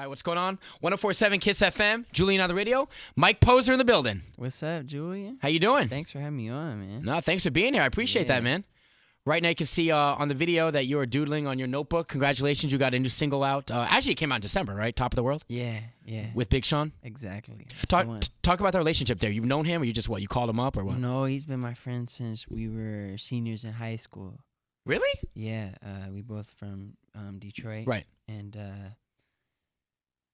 All right, what's going on? 104.7 KISS FM, Julianontheradio. Mike Posner in the building. What's up, Julian? How you doing? Thanks for having me on, man. No, thanks for being here. I appreciate that, man. Right now you can see on the video that you are doodling on your notebook. Congratulations, you got a new single out. Actually, it came out in December, right? Top of the World? Yeah. With Big Sean? Exactly. Talk about the relationship there. You've known him, or you just, you called him up, or what? No, he's been my friend since we were seniors in high school. Really? Yeah, we both from Detroit. Right. And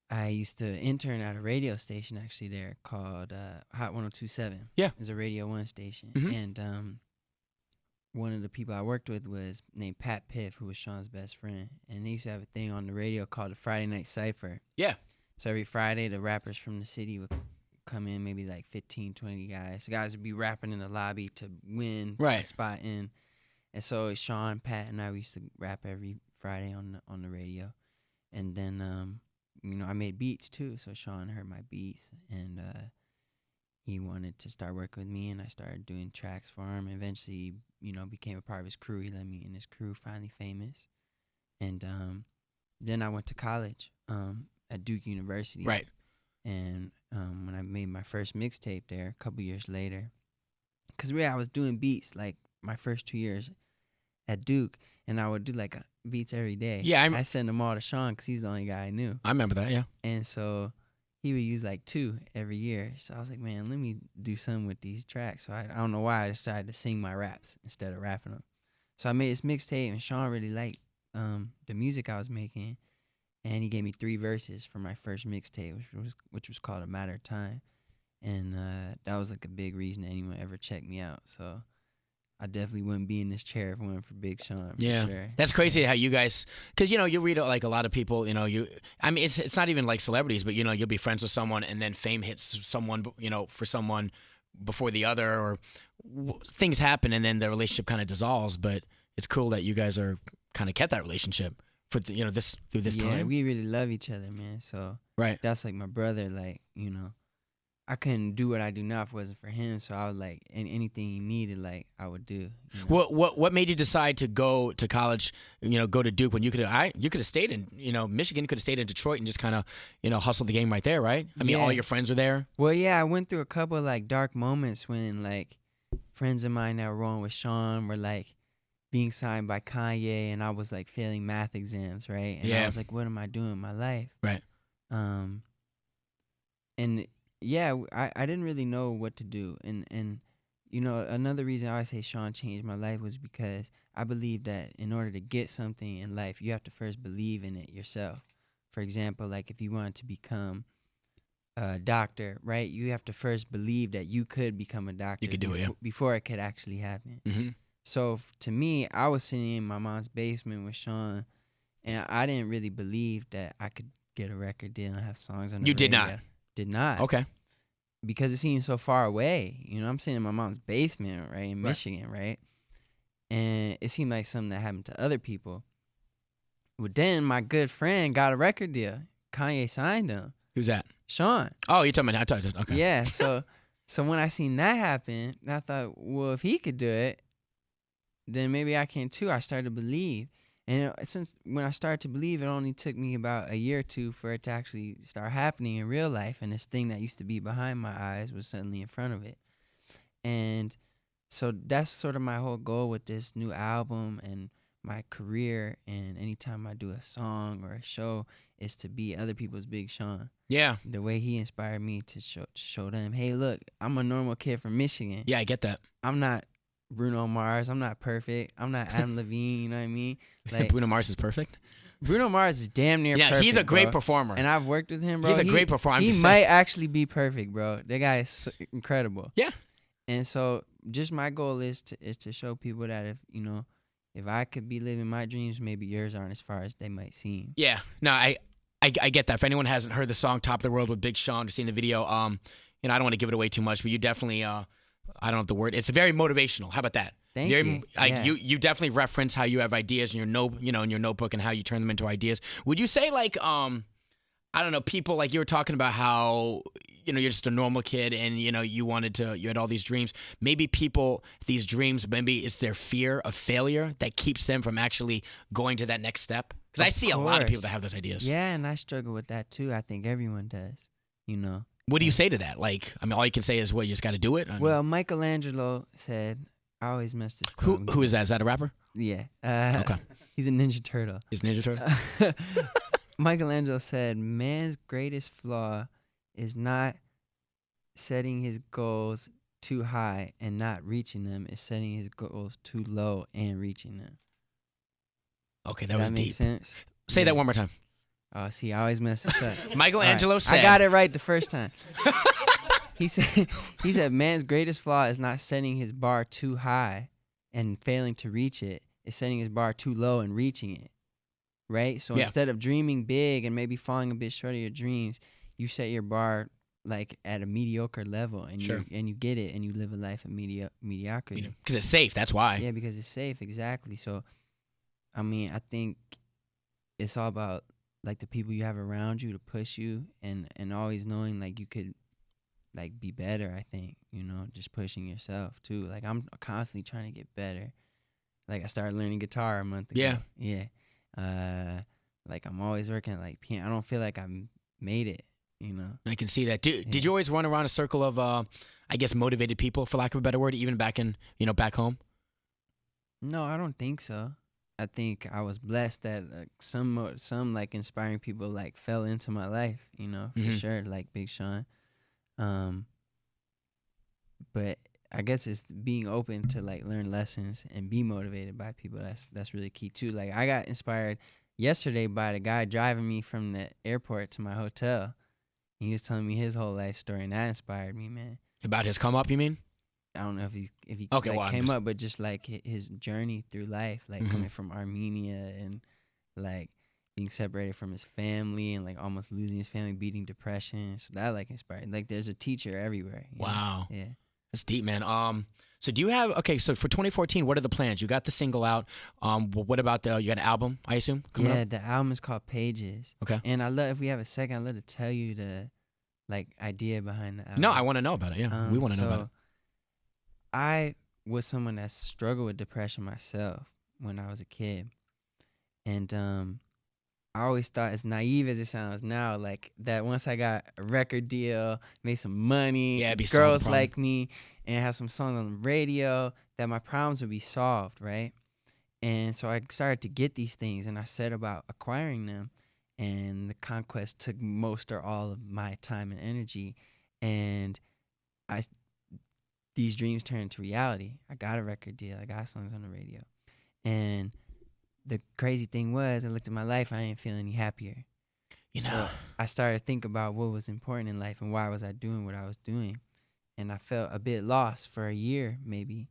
I used to intern at a radio station actually there called Hot 102.7. Yeah. It's a Radio 1 station. Mm-hmm. And one of the people I worked with was named Pat Piff, who was Sean's best friend. And they used to have a thing on the radio called the Friday Night Cypher. Yeah. So every Friday, the rappers from the city would come in, maybe like 15, 20 guys. So guys would be rapping in the lobby to win a spot in. And so Sean, Pat, and I used to rap every Friday on the radio. And then, I made beats too. So Sean heard my beats, and he wanted to start working with me, and I started doing tracks for him. Eventually, became a part of his crew. He let me in his crew, finally famous. And then I went to college at Duke University. Right. And when I made my first mixtape there a couple years later, because really I was doing beats like my first 2 years at Duke, and I would do like beats every day. Yeah, I sent them all to Sean because he's the only guy I knew. I remember that, yeah. And so he would use like 2 every year. So I was like, man, let me do something with these tracks. So I don't know why I decided to sing my raps instead of rapping them. So I made this mixtape, and Sean really liked the music I was making, and he gave me 3 verses for my first mixtape, which was called A Matter of Time. And that was like a big reason anyone ever checked me out. So I definitely wouldn't be in this chair if it wasn't for Big Sean. Yeah, sure. That's crazy how you guys, because you read like a lot of people, it's not even like celebrities, but you'll be friends with someone and then fame hits someone, for someone before the other, or things happen and then the relationship kind of dissolves. But it's cool that you guys are kind of kept that relationship for through this time. Yeah, we really love each other, man. So that's like my brother. Like I couldn't do what I do now if it wasn't for him. So I was like, anything he needed, like I would do. What made you decide to go to college? Go to Duke when you could have stayed in Michigan. Could have stayed in Detroit and just kind of hustled the game right there, right? I mean, all your friends were there. Well, yeah, I went through a couple of like dark moments when like friends of mine that were rolling with Sean were like being signed by Kanye, and I was like failing math exams, right? And I was like, what am I doing in my life? Right. And yeah, I didn't really know what to do. And another reason I always say Sean changed my life was because I believe that in order to get something in life, you have to first believe in it yourself. For example, like if you wanted to become a doctor, right, you have to first believe that you could become a doctor. You could do it, before it could actually happen. Mm-hmm. So to me, I was sitting in my mom's basement with Sean, and I didn't really believe that I could get a record deal and have songs on the radio. You did not? Did not. Okay. Because it seemed so far away. I'm sitting in my mom's basement, right, in Michigan, right? And it seemed like something that happened to other people. Well, then my good friend got a record deal. Kanye signed him. Who's that? Sean. Oh, you're talking about okay. Yeah, so when I seen that happen, I thought, well, if he could do it, then maybe I can too. I started to believe. And since when I started to believe, it only took me about a year or two for it to actually start happening in real life. And this thing that used to be behind my eyes was suddenly in front of it. And so that's sort of my whole goal with this new album and my career. And anytime I do a song or a show, is to be other people's Big Sean. Yeah. The way he inspired me to show them, hey, look, I'm a normal kid from Michigan. Yeah, I get that. I'm not Bruno Mars. I'm not perfect. I'm not Adam Levine. You know what I mean? Like Bruno Mars is perfect. Bruno Mars is damn near perfect. Yeah, he's a great bro. performer. And I've worked with him, bro. He's a great performer. He might actually be perfect, bro. That guy is incredible. Yeah. And so just my goal is to show people that if I could be living my dreams, maybe yours aren't as far as they might seem. Yeah. No, I get that. For anyone who hasn't heard the song "Top of the World" with Big Sean or seen the video, I don't want to give it away too much, but you definitely, I don't know the word. It's very motovational. How about that? Thank you. You definitely reference how you have ideas in your in your notebook and how you turn them into ideas. Would you say like I don't know, people like you were talking about how you're just a normal kid and you had all these dreams. Maybe these dreams, maybe it's their fear of failure that keeps them from actually going to that next step. Because I see a lot of people that have those ideas. Yeah, and I struggle with that too. I think everyone does, you know. What do you say to that? Like, I mean, all you can say is, well, you just got to do it? Well, Michelangelo said, I always mess this quote. Who is that? Is that a rapper? Yeah. Okay. He's a Ninja Turtle. He's a Ninja Turtle? Michelangelo said, man's greatest flaw is not setting his goals too high and not reaching them. It's setting his goals too low and reaching them. Okay, that was deep. Make sense? Say that one more time. Oh, see, I always mess this up. Michelangelo said. I got it right the first time. He said, man's greatest flaw is not setting his bar too high and failing to reach it. It's setting his bar too low and reaching it. Right? So instead of dreaming big and maybe falling a bit short of your dreams, you set your bar like at a mediocre level, and you get it, and you live a life of mediocrity. Because it's safe. That's why. Yeah, because it's safe. Exactly. So, I mean, I think it's all about like the people you have around you to push you, and always knowing like you could like be better. I think, you know, just pushing yourself too. Like I'm constantly trying to get better. Like I started learning guitar a month ago. Yeah. Like I'm always working at like piano. I don't feel like I've made it, you know. I can see that. Did you always run around a circle of, I guess, motivated people, for lack of a better word, even back in, back home? No, I don't think so. I think I was blessed that some like inspiring people like fell into my life, you know, for sure, like Big Sean. But I guess it's being open to like learn lessons and be motivated by people. That's really key too. Like I got inspired yesterday by the guy driving me from the airport to my hotel. He was telling me his whole life story, and that inspired me, man. About his come up, you mean? I don't know if he okay, like, came up, but just like his journey through life, like coming from Armenia and like being separated from his family and like almost losing his family, beating depression. So that like inspired. Like there's a teacher everywhere. Wow. Yeah. That's deep, man. So do you have, so for 2014, what are the plans? You got the single out. What about you got an album, I assume, coming up? The album is called Pages. Okay. And if we have a second, I'd love to tell you the like idea behind the album. No, I want to know about it. Yeah, we want to know about it. I was someone that struggled with depression myself when I was a kid. And I always thought, as naive as it sounds now, like that once I got a record deal, made some money, girls like me, and have some songs on the radio, that my problems would be solved, right? And so I started to get these things, and I set about acquiring them, and the conquest took most or all of my time and energy, and these dreams turned into reality. I got a record deal, I got songs on the radio, and the crazy thing was, I looked at my life, I didn't feel any happier. So I started to think about what was important in life and why was I doing what I was doing. And I felt a bit lost for a year, maybe.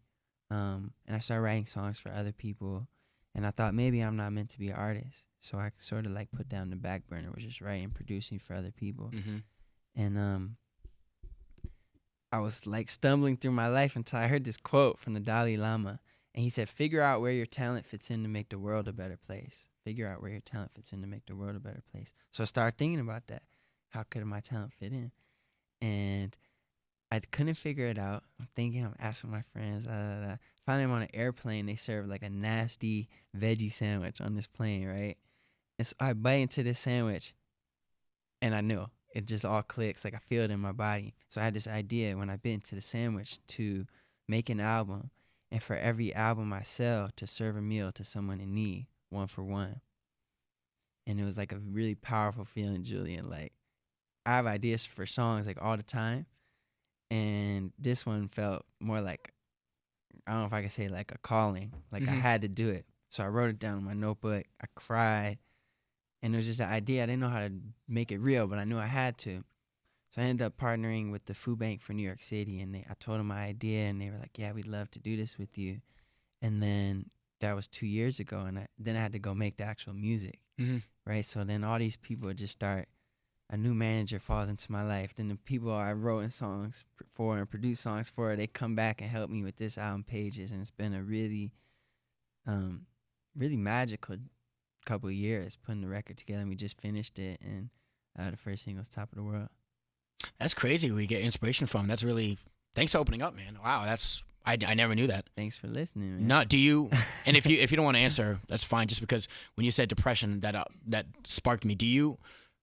And I started writing songs for other people. And I thought maybe I'm not meant to be an artist. So I sort of like put down the back burner, was just writing, producing for other people. And I was like stumbling through my life until I heard this quote from the Dalai Lama. And he said, figure out where your talent fits in to make the world a better place. Figure out where your talent fits in to make the world a better place. So I started thinking about that. How could my talent fit in? And I couldn't figure it out. I'm asking my friends. Finally, I'm on an airplane. They serve like a nasty veggie sandwich on this plane, right? And so I bite into this sandwich, and I knew. It just all clicks. Like I feel it in my body. So I had this idea when I bit into the sandwich to make an album. And for every album I sell, to serve a meal to someone in need, 1 for 1. And it was like a really powerful feeling, Julian. Like I have ideas for songs like all the time. And this one felt more like, I don't know if I could say like a calling. Like I had to do it. So I wrote it down in my notebook. I cried. And it was just an idea. I didn't know how to make it real, but I knew I had to. So I ended up partnering with the Food Bank for New York City, and I told them my idea, and they were like, yeah, we'd love to do this with you. And then that was 2 years ago, and then I had to go make the actual music, right? So then all these people would just start, a new manager falls into my life. Then the people I wrote in songs for and produced songs for, they come back and help me with this album, Pages, and it's been a really, really magical couple of years putting the record together, and we just finished it, and the first single's Top of the World. That's crazy where you get inspiration from. That's really, thanks for opening up, man. Wow, that's I never knew that. Thanks for listening, man. No, do you? And if you don't want to answer, that's fine. Just because when you said depression, that sparked me. Do you?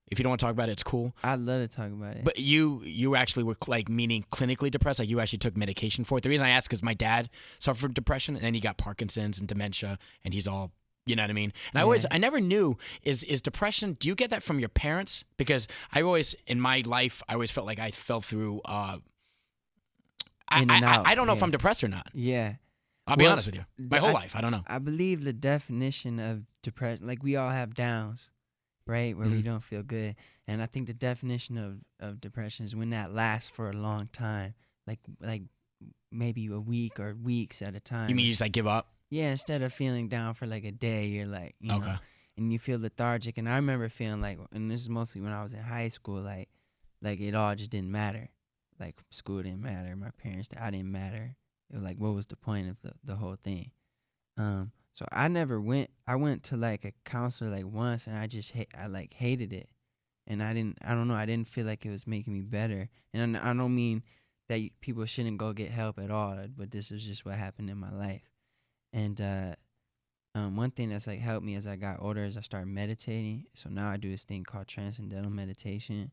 If you don't want to talk about it, it's cool. I'd love to talk about it. But you actually were like meaning clinically depressed, like you actually took medication for it. The reason I asked is because my dad suffered from depression, and then he got Parkinson's and dementia, and he's all, you know what I mean? And I never knew, is depression, do you get that from your parents? Because in my life, I always felt like I fell through, I don't know if I'm depressed or not. Yeah. I'll be honest with you. My whole life, I don't know. I believe the definition of depression, like we all have downs, right, where we don't feel good. And I think the definition of depression is when that lasts for a long time, like maybe a week or weeks at a time. You mean you just like give up? Yeah, instead of feeling down for like a day, you're like, you know, and you feel lethargic. And I remember feeling like, and this is mostly when I was in high school, like it all just didn't matter. Like school didn't matter, my parents, I didn't matter. It was like, what was the point of the whole thing? So I never went. I went to like a counselor like once, and I hated it, and I don't know. I didn't feel like it was making me better. And I don't mean that people shouldn't go get help at all, but this is just what happened in my life. And one thing that's like helped me as I got older is I started meditating. So now I do this thing called transcendental meditation.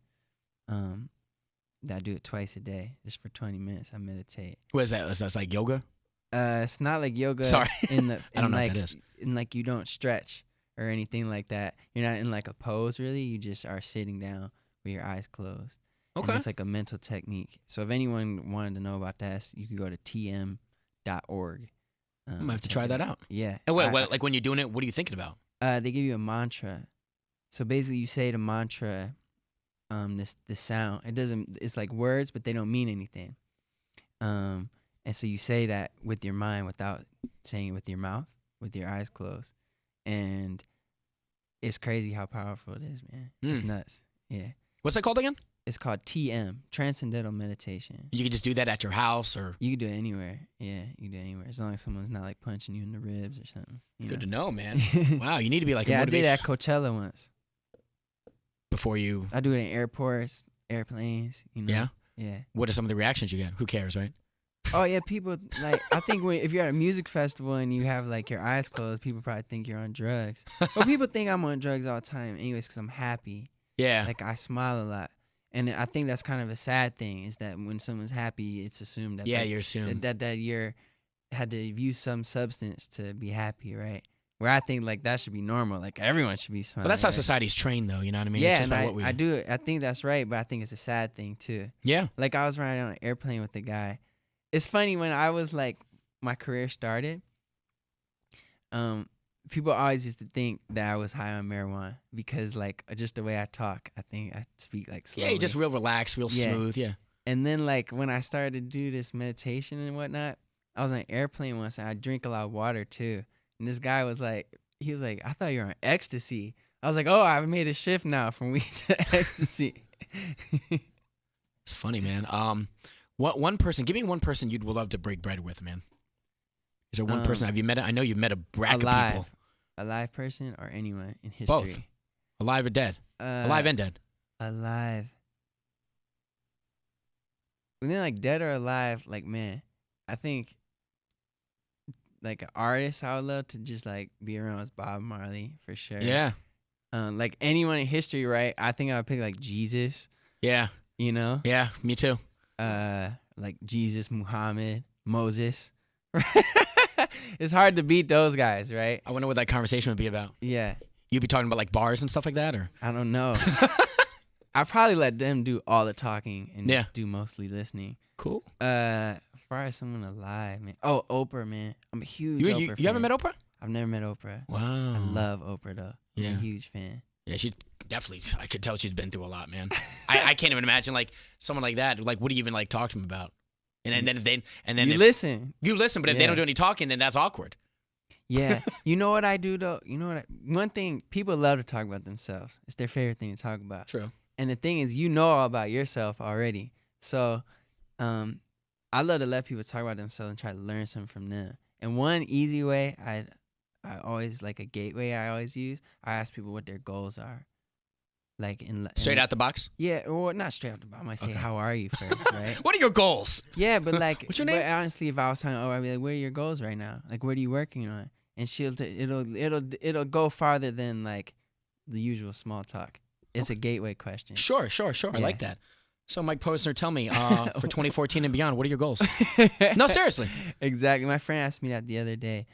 I do it twice a day, just for 20 minutes. I meditate. What is that? Is that like yoga? It's not like yoga. Sorry, I don't know what that is. In like you don't stretch or anything like that. You're not in like a pose really. You just are sitting down with your eyes closed. Okay. And it's like a mental technique. So if anyone wanted to know about that, you can go to tm.org. I might have to try that out. Yeah. And what, like when you're doing it, what are you thinking about? They give you a mantra. So basically, you say the mantra. The sound. It's like words, but they don't mean anything. And so you say that with your mind without saying it with your mouth, with your eyes closed. And it's crazy how powerful it is, man. It's nuts. Yeah. What's that called again? It's called TM, Transcendental Meditation. You can just do that at your house or? You can do it anywhere. Yeah, you can do it anywhere. As long as someone's not like punching you in the ribs or something. Good to know, man. Wow, you need to be like a motivation. I did it at Coachella once. Before you? I do it in airports, airplanes, you know. Yeah? Yeah. What are some of the reactions you get? Who cares, right? Oh, yeah, people, like, I think if you're at a music festival and you have, like, your eyes closed, people probably think you're on drugs. Well, people think I'm on drugs all the time anyways because I'm happy. Yeah. Like, I smile a lot. And I think that's kind of a sad thing is that when someone's happy, it's assumed that you're assumed. That you're had to use some substance to be happy, right? Where I think like that should be normal. Like everyone should be smiling. Well, that's how right? society's trained, though. You know what I mean? Yeah, it's just and I do. I think that's right, but I think it's a sad thing too. Yeah. Like I was riding on an airplane with a guy. It's funny when I was like my career started. People always used to think that I was high on marijuana because like just the way I talk. I think I speak like slowly. Yeah, you're just real relaxed, real smooth. Yeah. And then like when I started to do this meditation and whatnot, I was on an airplane once and I drink a lot of water too. And this guy was like, I thought you were on ecstasy. I was like, oh, I've made a shift now from weed to ecstasy. It's funny, man. One person? Give me one person you'd love to break bread with, man. Is there one person? Have you met? I know you've met a rack of people. A live person or anyone in history? Both. Alive or dead? Alive and dead. Alive. When they're like dead or alive, like man, I think like an artist I would love to just like be around is Bob Marley for sure. Yeah. Like anyone in history, right? I think I would pick like Jesus. Yeah. You know? Yeah, me too. Like Jesus, Muhammad, Moses. It's hard to beat those guys, right? I wonder what that conversation would be about. Yeah. You'd be talking about like bars and stuff like that, or? I don't know. I probably let them do all the talking and do mostly listening. Cool. As far as someone alive, man. Oh, Oprah, man. I'm a huge Oprah fan. You haven't met Oprah? I've never met Oprah. Wow. I love Oprah, though. I'm a huge fan. Yeah, she definitely, I could tell she's been through a lot, man. I can't even imagine, like, someone like that. Like, what do you even, like, talk to them about? And then if they, listen. You listen, but if they don't do any talking, then that's awkward. Yeah. You know what I do, though? You know what? One thing, people love to talk about themselves. It's their favorite thing to talk about. True. And the thing is, you know all about yourself already. So, I love to let people talk about themselves and try to learn something from them. And one easy way I always, like a gateway I always use, I ask people what their goals are. like straight out the box. Yeah, or not straight out the box. I might say, "How are you?" first, right? What are your goals? Yeah, but like, what's your name? But honestly, if I was talking, I'd be like, "What are your goals right now? Like, what are you working on?" And it'll go farther than like the usual small talk. It's a gateway question. Sure. Yeah. I like that. So, Mike Posner, tell me, for 2014 and beyond, what are your goals? No, seriously. Exactly. My friend asked me that the other day.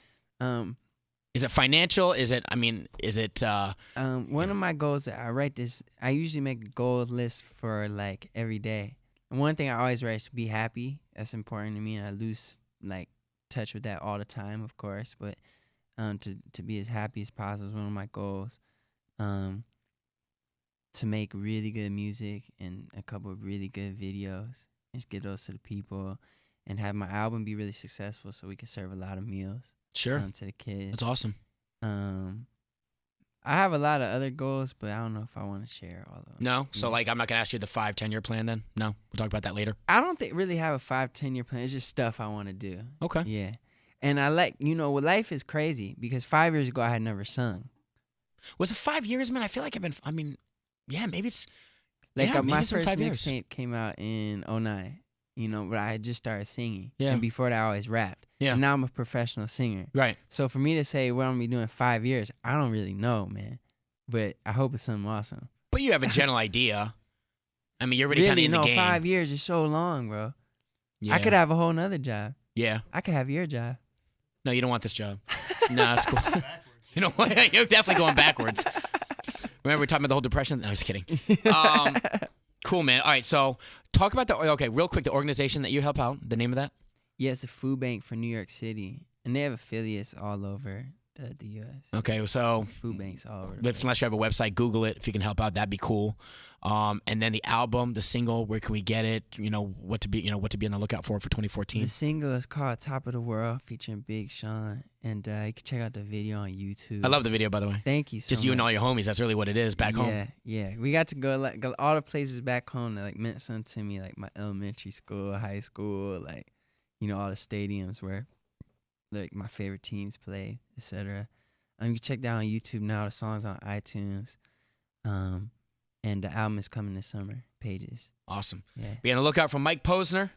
Is it financial? Is it? One of my goals, I usually make a goal list for like every day. And one thing I always write is be happy. That's important to me, and I lose like touch with that all the time, of course. But to be as happy as possible is one of my goals. To make really good music and a couple of really good videos and get those to the people, and have my album be really successful so we can serve a lot of meals. Sure. To the kids. That's awesome. I have a lot of other goals, but I don't know if I want to share all of them. No? So, like, I'm not going to ask you the 5-10-year plan then? No? We'll talk about that later? I don't really have a 5-10 year plan. It's just stuff I want to do. Okay. Yeah. And I like, life is crazy because 5 years ago I had never sung. Was it 5 years, man? I feel like maybe it's... Like maybe my it's been first 5 years. mixtape came out in 2009, but I had just started singing. Yeah. And before that I always rapped. Yeah. And now I'm a professional singer. Right. So for me to say what I'm going to be doing 5 years, I don't really know, man. But I hope it's something awesome. But you have a general idea. I mean, you're already kind of in the game. 5 years is so long, bro. Yeah. I could have a whole nother job. Yeah. I could have your job. No, you don't want this job. No, that's cool. You know what? You're definitely going backwards. Remember we were talking about the whole depression? No, I was kidding. Cool, man. All right, so talk about real quick, the organization that you help out, the name of that? Yeah, it's a food bank for New York City. And they have affiliates all over the U.S. Okay, so food banks all over. Unless you have a website, Google it. If you can help out, that'd be cool. And then the album, the single, where can we get it? What to be on the lookout for 2014. The single is called "Top of the World" featuring Big Sean, and you can check out the video on YouTube. I love the video, by the way. Thank you so much. Just you and all your homies. That's really what it is back home. Yeah. We got to go all the places back home that like meant something to me, like my elementary school, high school, like all the stadiums where like my favorite teams play, etc. You can check that on YouTube now. The song's on iTunes. And the album is coming this summer. Pages. Awesome. Yeah. Be on the lookout for Mike Posner.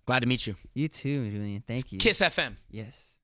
Glad to meet you. You too, Julian. Thank you. Kiss FM. Yes.